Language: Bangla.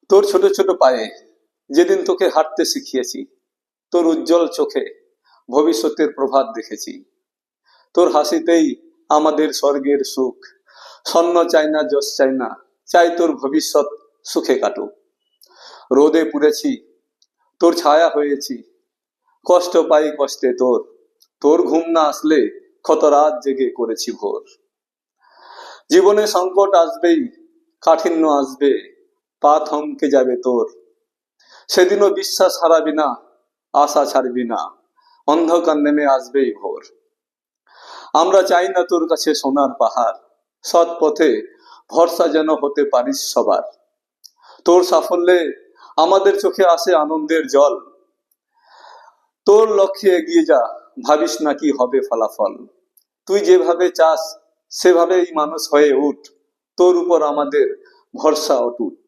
তোর ছোট ছোট পায়ে যেদিন তোকে হাঁটতে শিখিয়েছি, তোর উজ্জ্বল চোখে ভবিষ্যতের প্রভাত দেখেছি। তোর হাসিতেই আমাদের স্বর্গের সুখ। স্বর্ণ চাই না, যশ চাই না, চাই তোর ভবিষ্যৎ সুখে কাটুক। রোদে পুড়েছি, তোর ছায়া হয়েছি, কষ্ট পাই কষ্টে তোর। তোর ঘুম না আসলে কত রাত জেগে করেছি ভোর। জীবনে সংকট আসবেই, কাঠিন্য আসবে, পা থমকে যাবে তোর। সেদিনও বিশ্বাস হারাবি না, আশা ছাড়বি না, অন্ধকার নেমে আসবেই ভোর। আমরা চাই না তোর কাছে সোনার পাহাড়, সৎ পথে ভরসা যেন হতে পারিস সবার। তোর সাফল্যে আমাদের চোখে আসে আনন্দের জল। তোর লক্ষ্যে এগিয়ে যা, ভাবিস না কি হবে ফলাফল। তুই যেভাবে চাস সেভাবেই মানুষ হয়ে উঠ, তোর উপর আমাদের ভরসা অটুট।